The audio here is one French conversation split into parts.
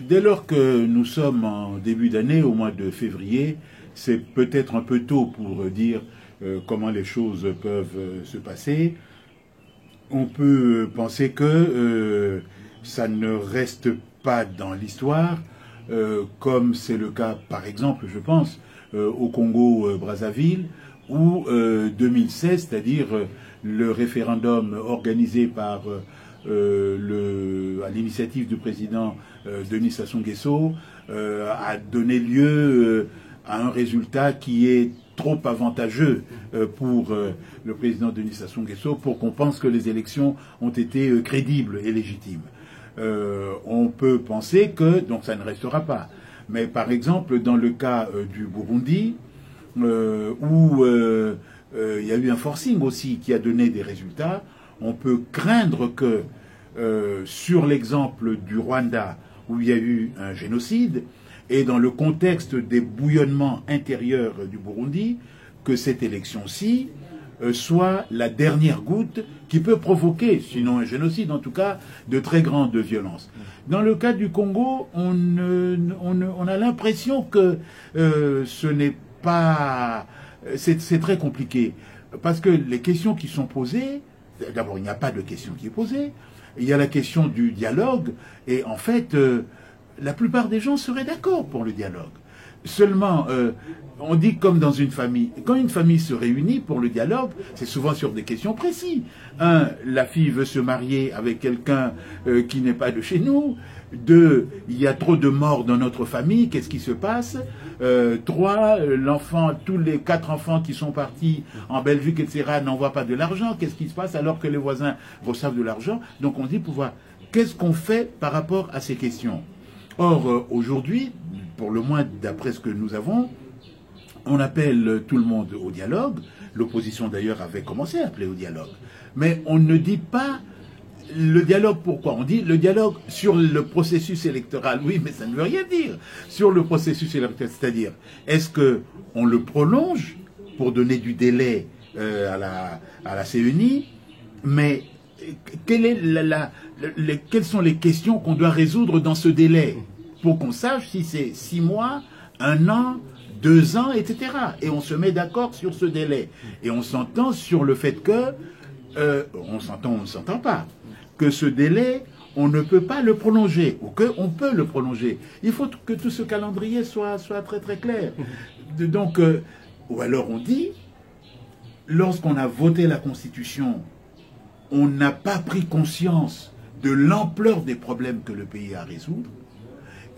Dès lors que nous sommes en début d'année, au mois de février, c'est peut-être un peu tôt pour dire comment les choses peuvent se passer. On peut penser que ça ne reste pas dans l'histoire, comme c'est le cas, par exemple, je pense, au Congo-Brazzaville, où 2016, c'est-à-dire le référendum organisé par à l'initiative du président Denis Sassou Nguesso a donné lieu à un résultat qui est trop avantageux pour le président Denis Sassou Nguesso pour qu'on pense que les élections ont été crédibles et légitimes. On peut penser que, donc ça ne restera pas, mais par exemple dans le cas du Burundi, où il y a eu un forcing aussi qui a donné des résultats, on peut craindre que sur l'exemple du Rwanda, où il y a eu un génocide, et dans le contexte des bouillonnements intérieurs du Burundi, que cette élection-ci soit la dernière goutte qui peut provoquer, sinon un génocide en tout cas, de très grandes violences. Dans le cas du Congo, on a l'impression que ce n'est pas... C'est très compliqué, parce que les questions qui sont posées, d'abord il n'y a pas de question qui est posée, il y a la question du dialogue, et en fait, la plupart des gens seraient d'accord pour le dialogue. Seulement, on dit comme dans une famille, quand une famille se réunit pour le dialogue, c'est souvent sur des questions précises. Un, la fille veut se marier avec quelqu'un qui n'est pas de chez nous. Deux, il y a trop de morts dans notre famille, qu'est-ce qui se passe? Trois, l'enfant, tous les 4 enfants qui sont partis en Belgique, etc., n'envoient pas de l'argent, qu'est-ce qui se passe alors que les voisins reçoivent de l'argent? Donc on dit pouvoir, qu'est-ce qu'on fait par rapport à ces questions? Or, aujourd'hui, pour le moins d'après ce que nous avons, on appelle tout le monde au dialogue. L'opposition d'ailleurs avait commencé à appeler au dialogue. Mais on ne dit pas le dialogue pourquoi. On dit le dialogue sur le processus électoral. Oui, mais ça ne veut rien dire. Sur le processus électoral, c'est-à-dire, est-ce qu'on le prolonge pour donner du délai à la CENI? Mais quelles sont les questions qu'on doit résoudre dans ce délai pour qu'on sache si c'est 6 mois, 1 an, 2 ans, etc. Et on se met d'accord sur ce délai. Et on s'entend sur le fait que, on s'entend, on ne s'entend pas, que ce délai, on ne peut pas le prolonger, ou qu'on peut le prolonger. Il faut que tout ce calendrier soit très très clair. Donc, ou alors on dit, lorsqu'on a voté la Constitution, on n'a pas pris conscience de l'ampleur des problèmes que le pays a à résoudre,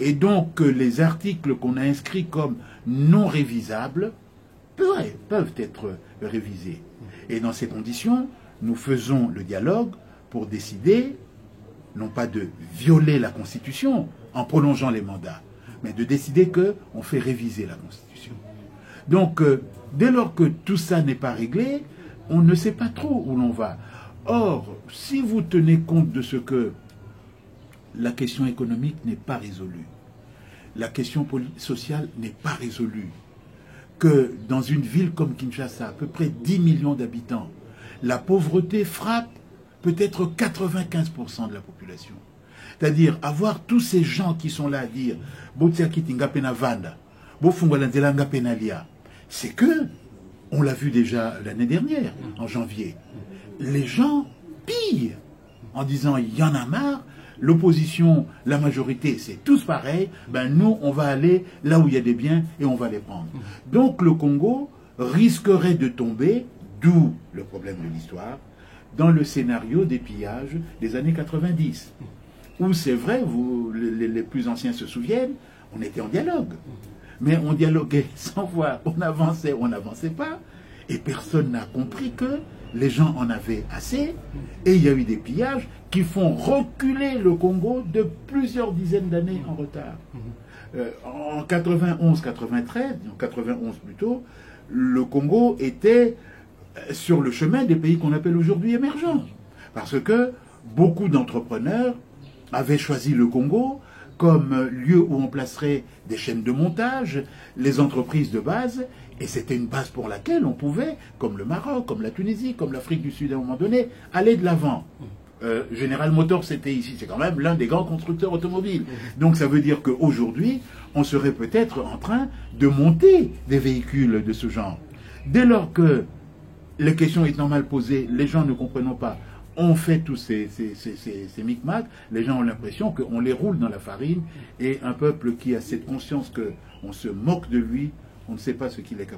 et donc les articles qu'on a inscrits comme non révisables peuvent être révisés. Et dans ces conditions, nous faisons le dialogue pour décider, non pas de violer la Constitution en prolongeant les mandats, mais de décider qu'on fait réviser la Constitution. Donc, dès lors que tout ça n'est pas réglé, on ne sait pas trop où l'on va. Or, si vous tenez compte de ce que la question économique n'est pas résolue, la question sociale n'est pas résolue, que dans une ville comme Kinshasa, à peu près 10 millions d'habitants, la pauvreté frappe peut-être 95% de la population. C'est-à-dire avoir tous ces gens qui sont là à dire c'est que, on l'a vu déjà l'année dernière, en janvier, les gens pillent en disant il y en a marre, l'opposition, la majorité, c'est tous pareil, ben nous, on va aller là où il y a des biens et on va les prendre. Donc le Congo risquerait de tomber, d'où le problème de l'histoire, dans le scénario des pillages des années 90. Où c'est vrai, les plus anciens se souviennent, on était en dialogue. Mais on dialoguait sans voir, on n'avançait pas, et personne n'a compris que les gens en avaient assez, et il y a eu des pillages qui font reculer le Congo de plusieurs dizaines d'années en retard. En 91-93, en 91 plutôt, le Congo était sur le chemin des pays qu'on appelle aujourd'hui émergents. Parce que beaucoup d'entrepreneurs avaient choisi le Congo comme lieu où on placerait des chaînes de montage, les entreprises de base, et c'était une base pour laquelle on pouvait, comme le Maroc, comme la Tunisie, comme l'Afrique du Sud à un moment donné, aller de l'avant. General Motors c'était ici, c'est quand même l'un des grands constructeurs automobiles. Donc ça veut dire qu'aujourd'hui, on serait peut-être en train de monter des véhicules de ce genre. Dès lors que les questions étant mal posées, les gens ne comprenant pas, on fait tous ces micmacs, les gens ont l'impression qu'on les roule dans la farine, et un peuple qui a cette conscience qu'on se moque de lui, on ne sait pas ce qu'il est capable.